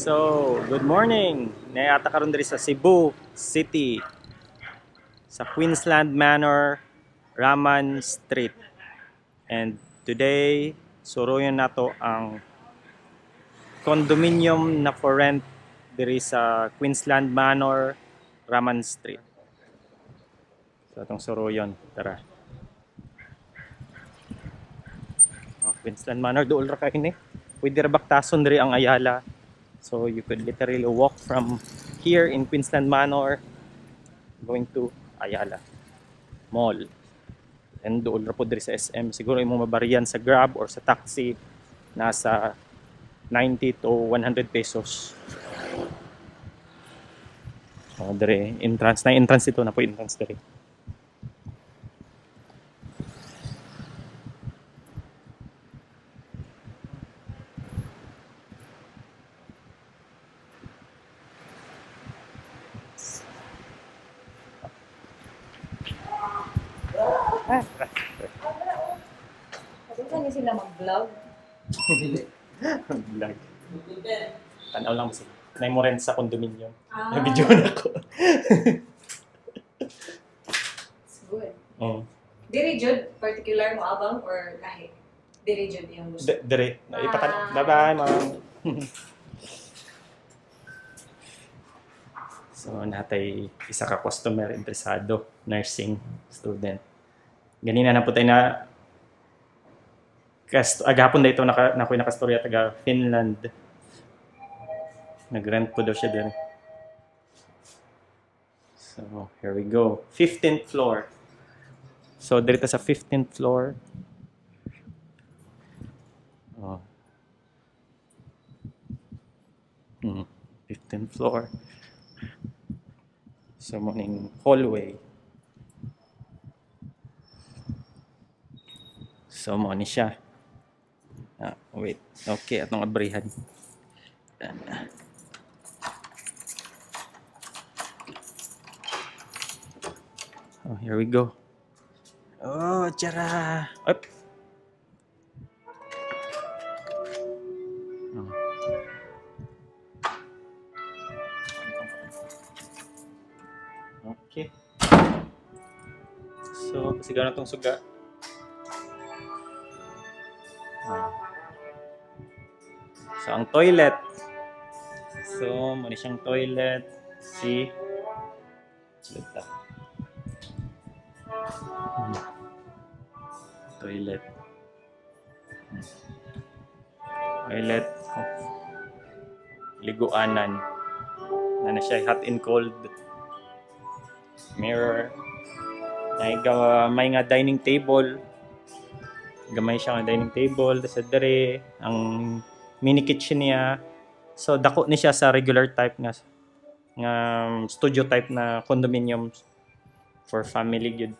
So, good morning. Nayata karon diri sa Cebu City sa Queensland Manor, Raman Street. And today, suruyan nato ang condominium na for rent diri sa Queensland Manor, Raman Street. So, itong suruyon. Tara. Queensland Manor, dool ra kayo ni. Pwede ra baktason diri ang Ayala. So you could literally walk from here in Queensland Manor going to Ayala Mall. And doon ra po diri sa SM. Siguro imong mabariyan sa Grab or sa taxi nasa 90 to 100 pesos. So diri entrance na entrance ito na po entrance diri. Kasi saan sila mag-vlog? Vlog. Tanaw lang kasi. Nay mo rin sa condominium. Ah. Na-video na ko. It's good. Oh. Diri jud particular mo abang or lahi? Diri jud yung gusto. Diri. Ipatan. Bye-bye, ma'am. So, natay isa ka customer interesado, nursing student. Ganina na po tayo na agapon na ito nakoy nakastorya taga Finland. Nag-rent po daw siya din. So, here we go. 15th floor. So, dito sa 15th floor. Oh. 15th floor. So, morning hallway. So, mo ni siya. Wait. Okay, atong abrihan. Oh, here we go. Oh, tara. Up. Oh. Okay. So, pasigaw na itong suga. So, ang toilet. So, muna siyang toilet. See? Lita. Toilet. Toilet. Liguanan. Na siya hot and cold. Mirror. May nga dining table. Gamay siya nga dining table. Tapos dere ang mini kitchen niya. So dako ni siya sa regular type nga studio type na condominium for family gyud.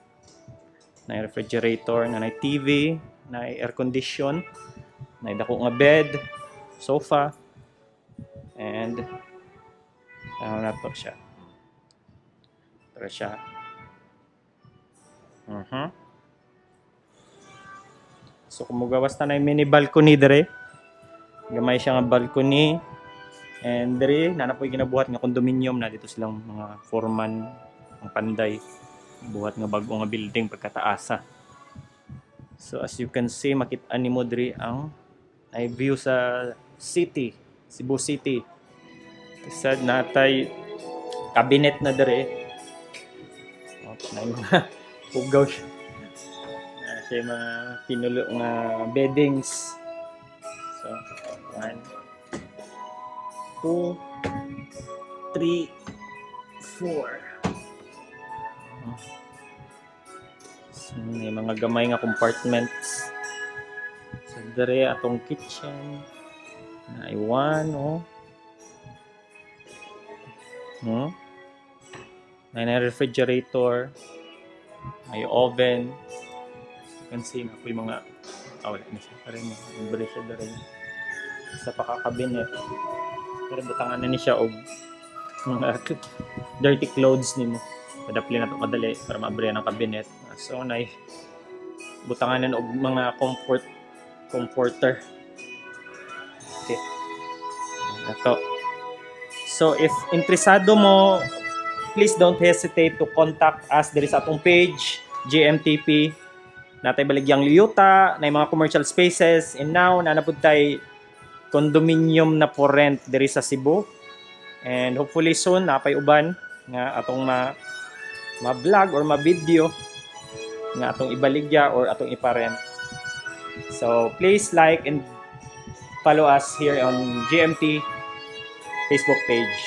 Na refrigerator, na TV, na air condition, na dako nga bed, sofa, and na to siya. Tara siya. So kumugawas na yung mini balcony dire. Gamay siya nga balcony. And dire na po ginabuhat nga condominium na dito silang mga foreman ang panday. Buhat nga bago nga building pagkataasa. So as you can see, makita nimo dire ang ay view sa city, Cebu City. Sad natay cabinet na dire. Na yung mga pugaw siya. Siya yung mga pinulo nga beddings. So, 1, 2, 3, 4. So, may mga gamay nga compartments. So, dere atong kitchen. Na iwan, May refrigerator, may oven. You can see na po yung mga wala na siya pa rin. Ibalik siya na rin. Sa pakakabinet. Pero butangan na ni siya og mga dirty clothes ni mo. Padapli na ito kadali para maabrihan ang kabinet. So, butangan na og mga comforter. Okay. Ito. So if interesado mo, please don't hesitate to contact us. There is atong page, GMTP. Natay baligyang liyuta, na mga commercial spaces. And now, nanapod tayo condominium na for rent diri sa Cebu. And hopefully soon, napay uban nga atong ma-vlog or ma-video nga atong ibaligya or atong iparent. So please like and follow us here on GMT Facebook page.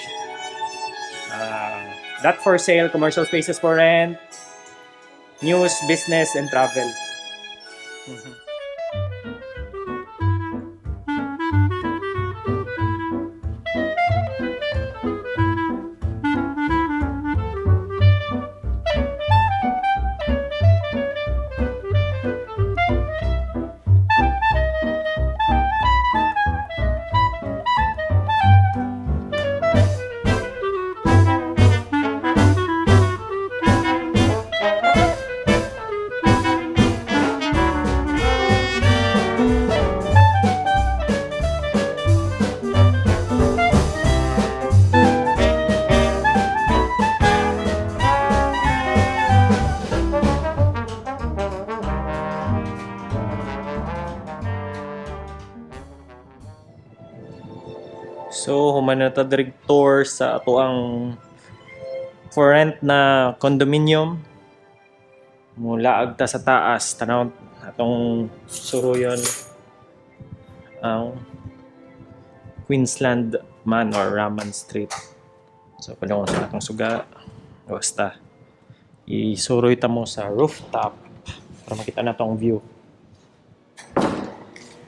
That for sale, commercial spaces for rent, news, business, and travel. So, human na ta tour sa ato ang for rent na condominium. Mula agta sa taas, tanaw atong suruyon ang Queensland Manor, Raman Street. So, palong sa atong suga. Basta, isuroy ta mo sa rooftop para makita na tong view.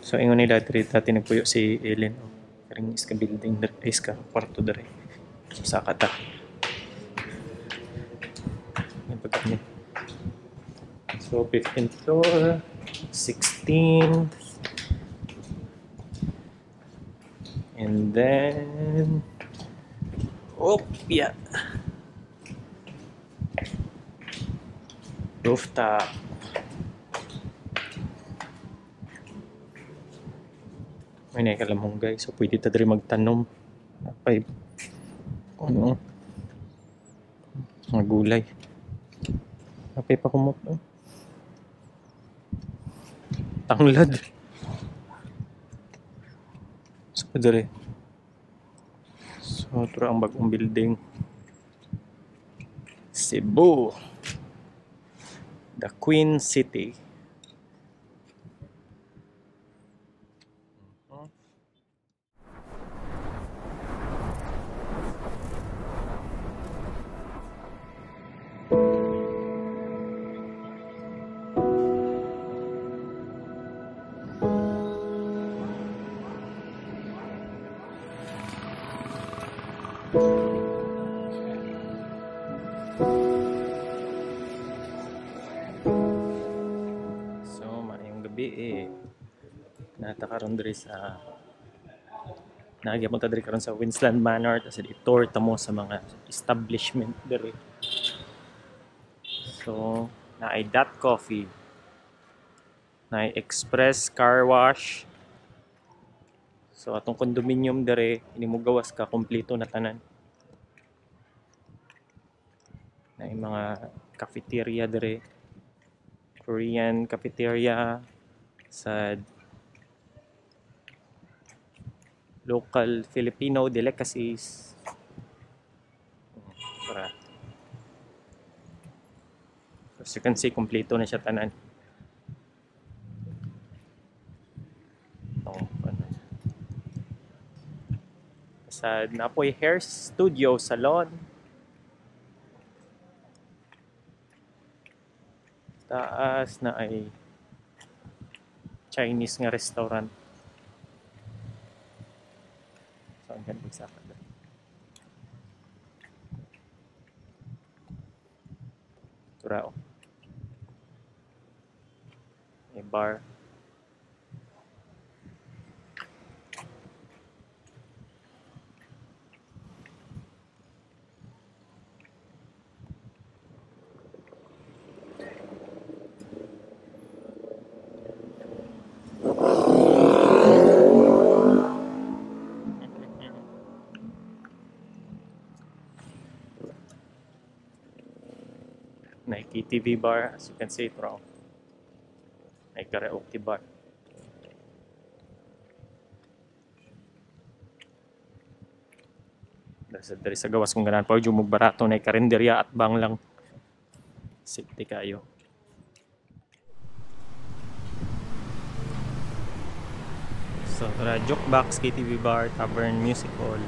So, ingon nila, dati nagpuyo si Ellen. Karing iska building, iska kwarto dari. So, saka ta. So, 15th floor, 16th, and then, yeah. Rooftop. May naikalamong guys, so pwede ta diri magtanom. Apay, ano, mga gulay. Apay pa kumot. Tanglad. So, diri. So, ito ang bagong building. Cebu. The Queen City. So, maayong gabi natakaroon diri sa nagyapon ta diri karon sa Queensland Manor, tapos i-tour ta mo sa mga establishment diri. So, naay Dot Coffee, naay Express Car Wash. So, atong condominium diri, ini mo gawas ka kompleto na tanan. Naay mga cafeteria diri, Korean cafeteria, sa local Filipino delicacies. Para, as you can see, kompleto na siya tanan. Sa napoy hair studio, salon. Taas na ay Chinese nga restaurant. So, ang ganda sa akin. Turao. May bar. KTV bar, as you can see, ito raw. May karaoke bar. Dari sa gawas kung ganan pa yung magbarato na karinderya at bang lang. Safety kayo. So, tara, Jukebox, KTV bar, tavern, music hall.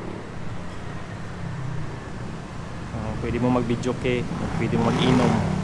Pwede mo mag-video, pwede mo mag-inom.